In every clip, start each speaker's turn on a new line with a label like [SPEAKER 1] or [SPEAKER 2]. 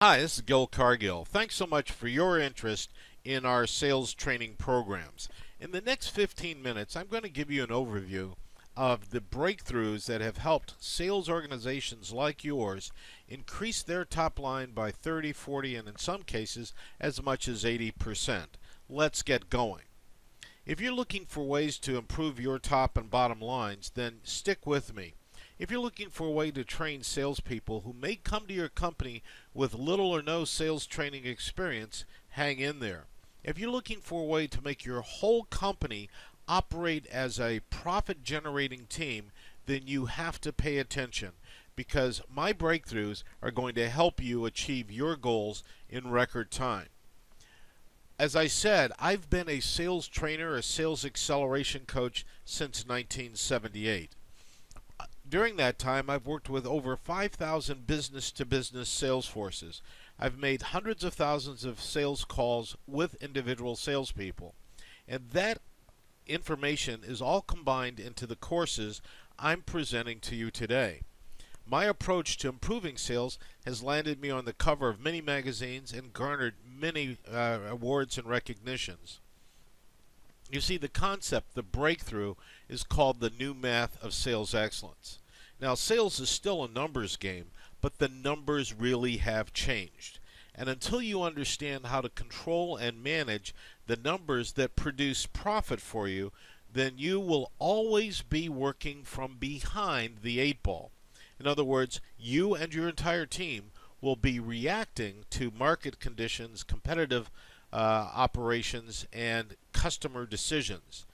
[SPEAKER 1] Hi, this is Gil Cargill. Thanks so much for your interest in our sales training programs. In the next 15 minutes, I'm going to give you an overview of the breakthroughs that have helped sales organizations like yours increase their top line by 30, 40, and in some cases as much as 80%. Let's get going. If you're looking for ways to improve your top and bottom lines, then stick with me. If you're looking for a way to train salespeople who may come to your company with little or no sales training experience, hang in there. If you're looking for a way to make your whole company operate as a profit generating team, then you have to pay attention because my breakthroughs are going to help you achieve your goals in record time. As I said, I've been a sales trainer, a sales acceleration coach since 1978. During that time, I've worked with over 5,000 business-to-business sales forces. I've made hundreds of thousands of sales calls with individual salespeople. And that information is all combined into the courses I'm presenting to you today. My approach to improving sales has landed me on the cover of many magazines and garnered many awards and recognitions. You see, the concept, the breakthrough, is called the new math of sales excellence. Now, sales is still a numbers game, but the numbers really have changed. And until you understand how to control and manage the numbers that produce profit for you, then you will always be working from behind the eight ball. In other words, you and your entire team will be reacting to market conditions, competitive operations, and customer decisions.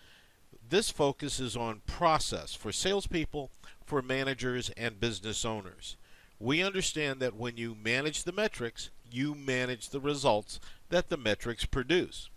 [SPEAKER 1] This focus is on process for salespeople, for managers, and business owners. We understand that when you manage the metrics, you manage the results that the metrics produce.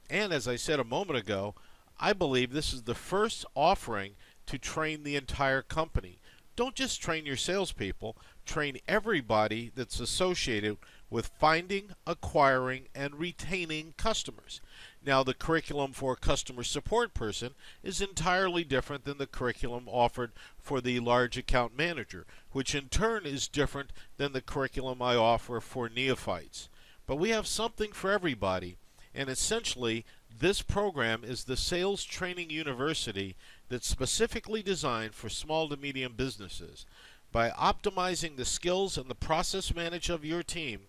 [SPEAKER 1] And as I said a moment ago, I believe this is the first offering to train the entire company. Don't just train your salespeople, train everybody that's associated with finding, acquiring, and retaining customers. Now, the curriculum for a customer support person is entirely different than the curriculum offered for the large account manager, which in turn is different than the curriculum I offer for neophytes. But we have something for everybody, and essentially, this program is the Sales Training University that's specifically designed for small to medium businesses. By optimizing the skills and the process management of your team,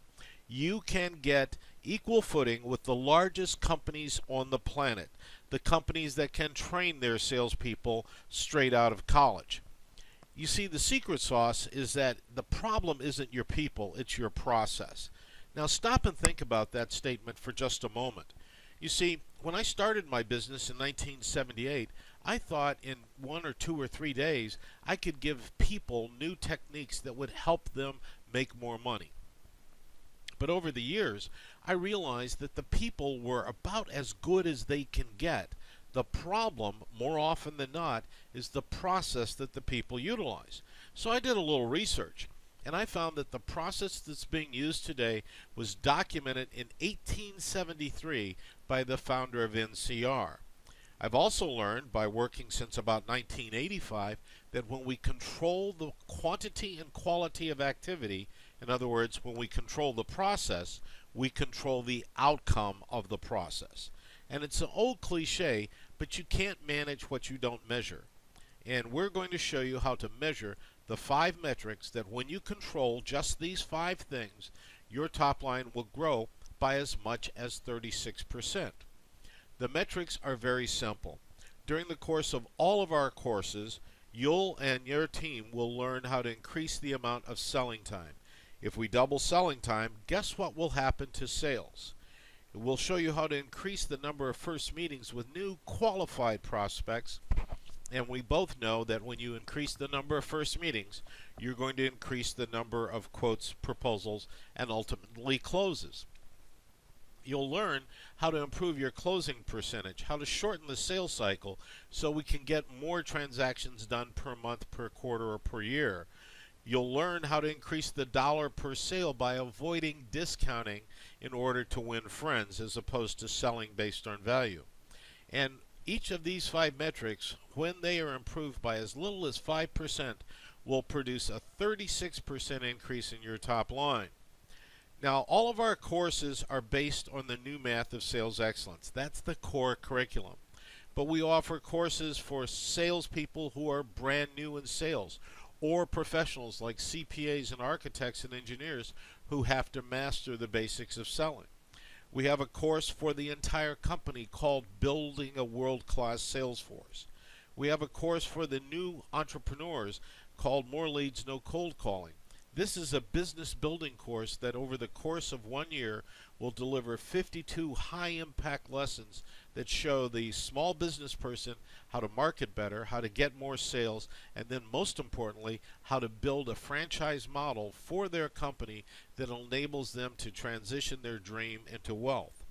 [SPEAKER 1] you can get equal footing with the largest companies on the planet, the companies that can train their salespeople straight out of college. You see, the secret sauce is that the problem isn't your people, it's your process. Now stop and think about that statement for just a moment. You see, when I started my business in 1978, I thought in 1 or 2 or 3 days I could give people new techniques that would help them make more money. But over the years, I realized that the people were about as good as they can get. The problem, more often than not, is the process that the people utilize. So I did a little research, and I found that the process that's being used today was documented in 1873 by the founder of NCR. I've also learned by working since about 1985 that when we control the quantity and quality of activity, in other words, when we control the process, we control the outcome of the process. And it's an old cliche, but you can't manage what you don't measure. And we're going to show you how to measure the 5 metrics that when you control just these 5 things, your top line will grow by as much as 36%. The metrics are very simple. During the course of all of our courses, you'll and your team will learn how to increase the amount of selling time. If we double selling time, guess what will happen to sales? We'll show you how to increase the number of first meetings with new qualified prospects. And we both know that when you increase the number of first meetings, you're going to increase the number of quotes, proposals, and ultimately closes. You'll learn how to improve your closing percentage, how to shorten the sales cycle so we can get more transactions done per month, per quarter, or per year. You'll learn how to increase the dollar per sale by avoiding discounting in order to win friends as opposed to selling based on value. And each of these 5 metrics, when they are improved by as little as 5%, will produce a 36% increase in your top line. Now, all of our courses are based on the new math of sales excellence. That's the core curriculum. But we offer courses for salespeople who are brand new in sales, or professionals like CPAs and architects and engineers who have to master the basics of selling. We have a course for the entire company called Building a World-Class Sales Force. We have a course for the new entrepreneurs called More Leads, No Cold Calling. This is a business building course that over the course of 1 year will deliver 52 high-impact lessons that show the small business person how to market better, how to get more sales, and then most importantly, how to build a franchise model for their company that enables them to transition their dream into wealth.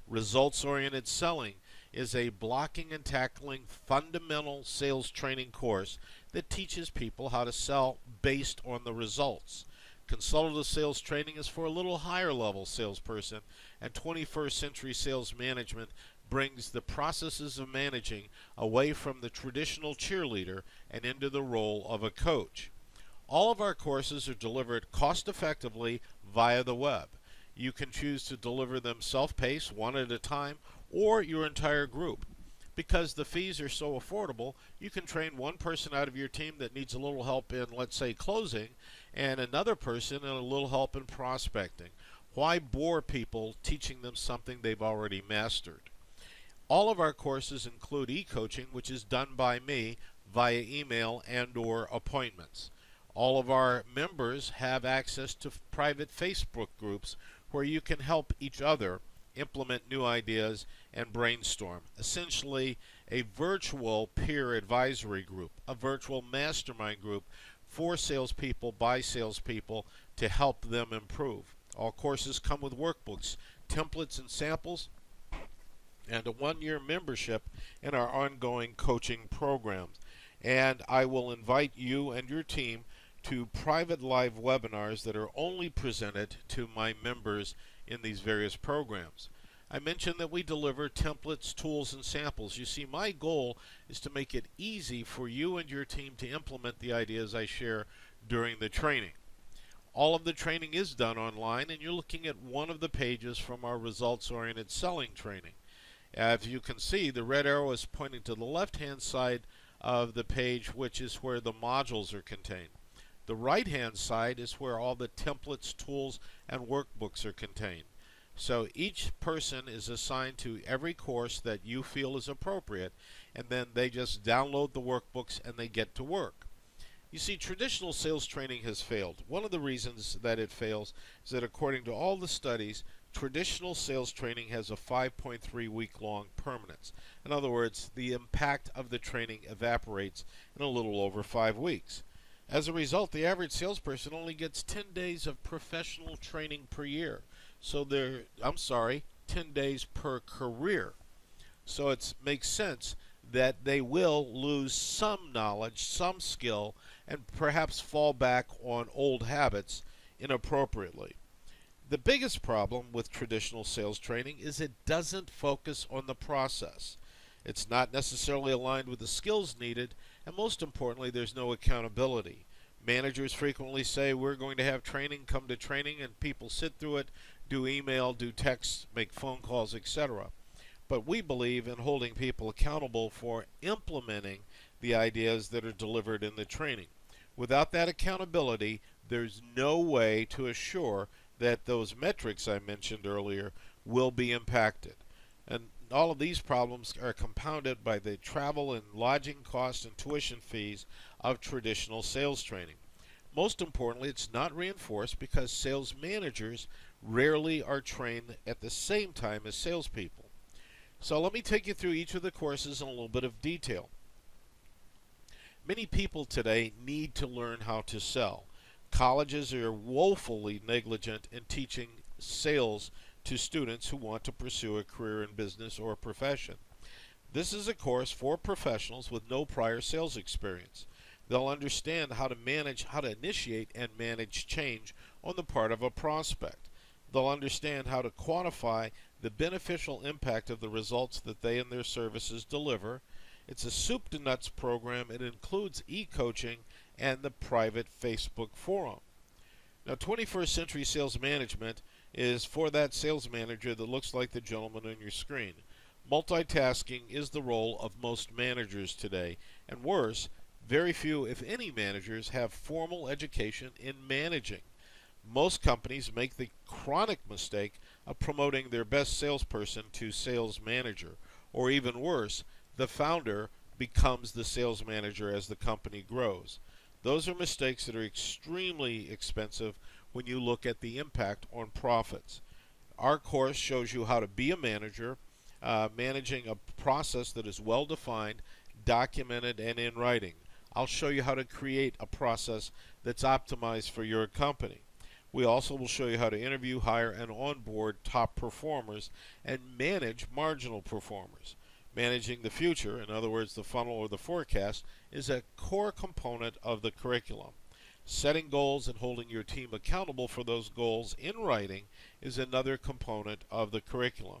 [SPEAKER 1] Results-oriented selling is a blocking and tackling fundamental sales training course that teaches people how to sell based on the results. Consultative sales training is for a little higher level salesperson, and 21st century sales management brings the processes of managing away from the traditional cheerleader and into the role of a coach. All of our courses are delivered cost effectively via the web. You can choose to deliver them self-paced, one at a time, or your entire group. Because the fees are so affordable, you can train one person out of your team that needs a little help in, let's say, closing, and another person in a little help in prospecting. Why bore people teaching them something they've already mastered? All of our courses include e-coaching, which is done by me via email and/or appointments. All of our members have access to private Facebook groups where you can help each other implement new ideas and brainstorm. Essentially, a virtual peer advisory group, a virtual mastermind group for salespeople by salespeople to help them improve. All courses come with workbooks, templates, and samples, and a 1-year membership in our ongoing coaching programs. And I will invite you and your team to private live webinars that are only presented to my members in these various programs. I mentioned that we deliver templates, tools, and samples. You see, my goal is to make it easy for you and your team to implement the ideas I share during the training. All of the training is done online, and you're looking at one of the pages from our results-oriented selling training. As you can see, the red arrow is pointing to the left-hand side of the page, which is where the modules are contained. The right-hand side is where all the templates, tools, and workbooks are contained. So each person is assigned to every course that you feel is appropriate, and then they just download the workbooks and they get to work. You see, traditional sales training has failed. One of the reasons that it fails is that according to all the studies, traditional sales training has a 5.3 week long permanence. In other words, the impact of the training evaporates in a little over 5 weeks. As a result, the average salesperson only gets 10 days of professional training per year. So 10 days per career. So it makes sense that they will lose some knowledge, some skill, and perhaps fall back on old habits inappropriately. The biggest problem with traditional sales training is it doesn't focus on the process. It's not necessarily aligned with the skills needed, and most importantly, there's no accountability. Managers frequently say, we're going to have training, come to training, and people sit through it, do email, do text, make phone calls, etc. But we believe in holding people accountable for implementing the ideas that are delivered in the training. Without that accountability, there's no way to assure that those metrics I mentioned earlier will be impacted. And all of these problems are compounded by the travel and lodging costs and tuition fees of traditional sales training. Most importantly, it's not reinforced because sales managers rarely are trained at the same time as salespeople. So let me take you through each of the courses in a little bit of detail. Many people today need to learn how to sell. Colleges are woefully negligent in teaching sales to students who want to pursue a career in business or profession. This is a course for professionals with no prior sales experience. They'll understand how to initiate and manage change on the part of a prospect. They'll understand how to quantify the beneficial impact of the results that they and their services deliver. It's a soup to nuts program. It includes e-coaching and the private Facebook forum. Now, 21st Century Sales Management is for that sales manager that looks like the gentleman on your screen. Multitasking is the role of most managers today, and worse, very few, if any, managers have formal education in managing. Most companies make the chronic mistake of promoting their best salesperson to sales manager, or even worse, the founder becomes the sales manager as the company grows. Those are mistakes that are extremely expensive when you look at the impact on profits. Our course shows you how to be a manager, managing a process that is well defined, documented, and in writing. I'll show you how to create a process that's optimized for your company. We also will show you how to interview, hire, and onboard top performers and manage marginal performers. Managing the future, in other words, the funnel or the forecast, is a core component of the curriculum. Setting goals and holding your team accountable for those goals in writing is another component of the curriculum.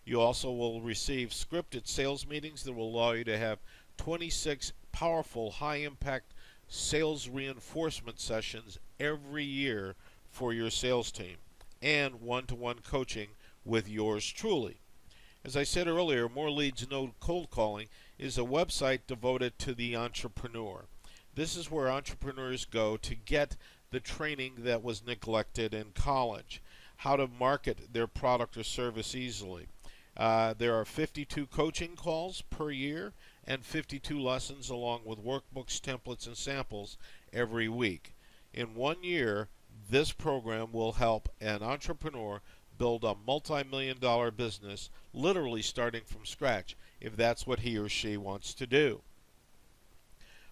[SPEAKER 1] You also will receive scripted sales meetings that will allow you to have 26 powerful, high-impact sales reinforcement sessions every year for your sales team, and one-to-one coaching with yours truly. As I said earlier, More Leads, No Cold Calling is a website devoted to the entrepreneur. This is where entrepreneurs go to get the training that was neglected in college, how to market their product or service easily. There are 52 coaching calls per year and 52 lessons along with workbooks, templates, and samples every week. In 1 year, this program will help an entrepreneur build a multi-million-dollar business, literally starting from scratch, if that's what he or she wants to do.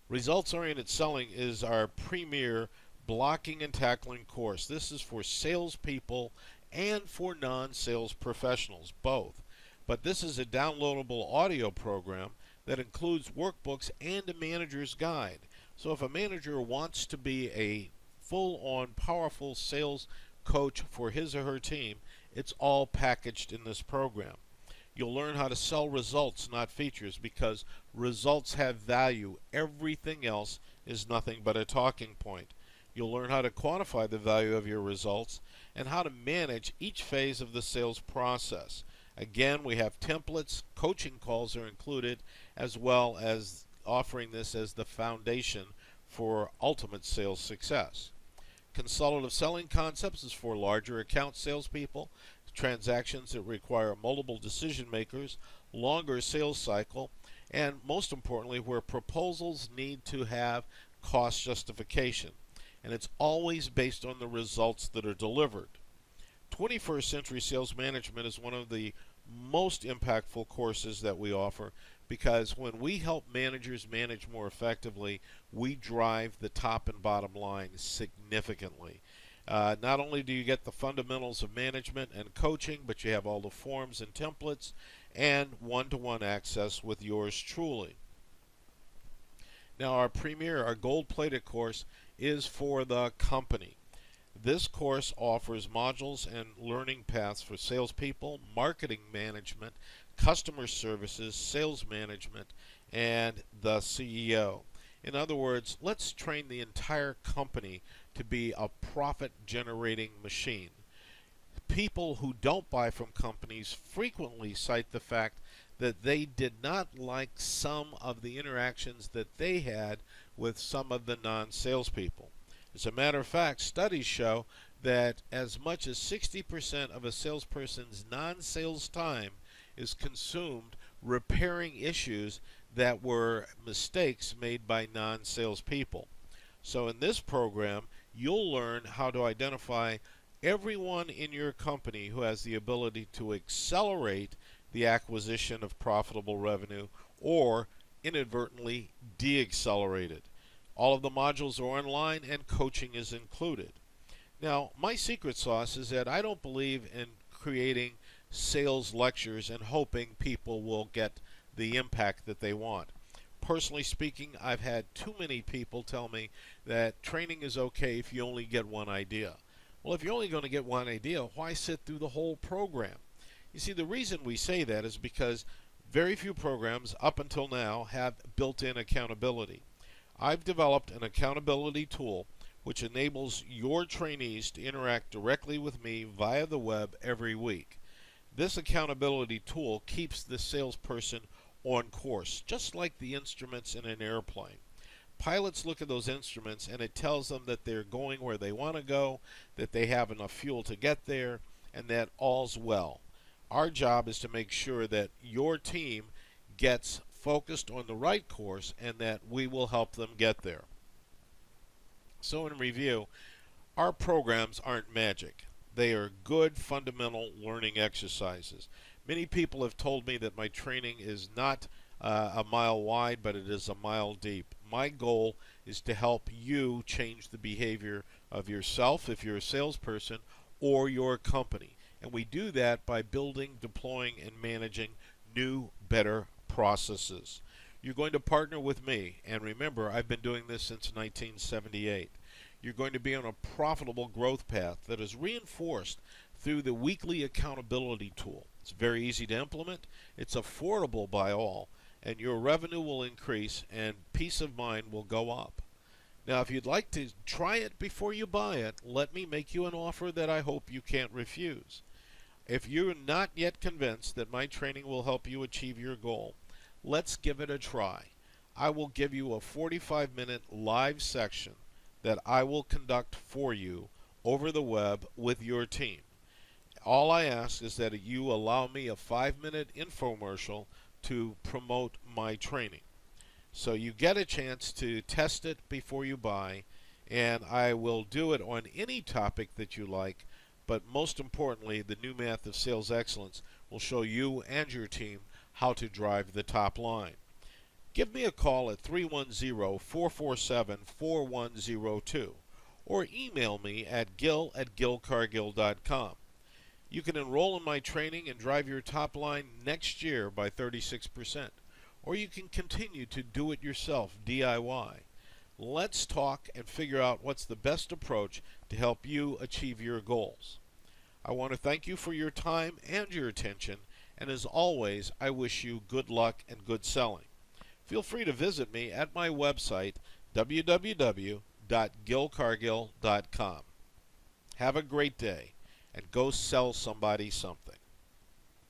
[SPEAKER 1] Results-Oriented Selling is our premier blocking and tackling course. This is for salespeople and for non-sales professionals, both. But this is a downloadable audio program that includes workbooks and a manager's guide. So if a manager wants to be a full-on powerful sales coach for his or her team, it's all packaged in this program. You'll learn how to sell results, not features, because results have value. Everything else is nothing but a talking point. You'll learn how to quantify the value of your results and how to manage each phase of the sales process. Again, we have templates, coaching calls are included, as well as offering this as the foundation for ultimate sales success. Consultative selling concepts is for larger account salespeople, transactions that require multiple decision makers, longer sales cycle, and most importantly, where proposals need to have cost justification. And it's always based on the results that are delivered. 21st Century Sales Management is one of the most impactful courses that we offer, because when we help managers manage more effectively, we drive the top and bottom line significantly. Not only do you get the fundamentals of management and coaching, but you have all the forms and templates and one-to-one access with yours truly. Now our gold-plated course is for the company. This course offers modules and learning paths for salespeople, marketing management, customer services, sales management, and the CEO. In other words, let's train the entire company to be a profit-generating machine. People who don't buy from companies frequently cite the fact that they did not like some of the interactions that they had with some of the non-salespeople. As a matter of fact, studies show that as much as 60% of a salesperson's non-sales time is consumed repairing issues that were mistakes made by non-sales people. So in this program, you'll learn how to identify everyone in your company who has the ability to accelerate the acquisition of profitable revenue or inadvertently de-accelerate it. All of the modules are online and coaching is included. Now, my secret sauce is that I don't believe in creating sales lectures and hoping people will get the impact that they want. Personally speaking, I've had too many people tell me that training is okay if you only get one idea. Well, if you're only going to get one idea, why sit through the whole program? You see, the reason we say that is because very few programs up until now have built-in accountability. I've developed an accountability tool which enables your trainees to interact directly with me via the web every week. This accountability tool keeps the salesperson on course, just like the instruments in an airplane. Pilots look at those instruments and it tells them that they're going where they want to go, that they have enough fuel to get there, and that all's well. Our job is to make sure that your team gets focused on the right course and that we will help them get there. So in review, our programs aren't magic. They are good fundamental learning exercises. Many people have told me that my training is not a mile wide, but it is a mile deep. My goal is to help you change the behavior of yourself if you're a salesperson or your company. And we do that by building, deploying, and managing new, better processes. You're going to partner with me, and remember, I've been doing this since 1978. You're going to be on a profitable growth path that is reinforced through the weekly accountability tool. It's very easy to implement, it's affordable by all, and your revenue will increase and peace of mind will go up. Now, if you'd like to try it before you buy it, let me make you an offer that I hope you can't refuse. If you're not yet convinced that my training will help you achieve your goal, let's give it a try. I will give you a 45-minute live section that I will conduct for you over the web with your team. All I ask is that you allow me a 5-minute infomercial to promote my training. So you get a chance to test it before you buy, and I will do it on any topic that you like, but most importantly, the new math of sales excellence will show you and your team how to drive the top line. Give me a call at 310-447-4102 or email me at gil@gilcargill.com. You can enroll in my training and drive your top line next year by 36%, or you can continue to do it yourself, DIY. Let's talk and figure out what's the best approach to help you achieve your goals. I want to thank you for your time and your attention, and as always, I wish you good luck and good selling. Feel free to visit me at my website, www.gilcargill.com. Have a great day, and go sell somebody something.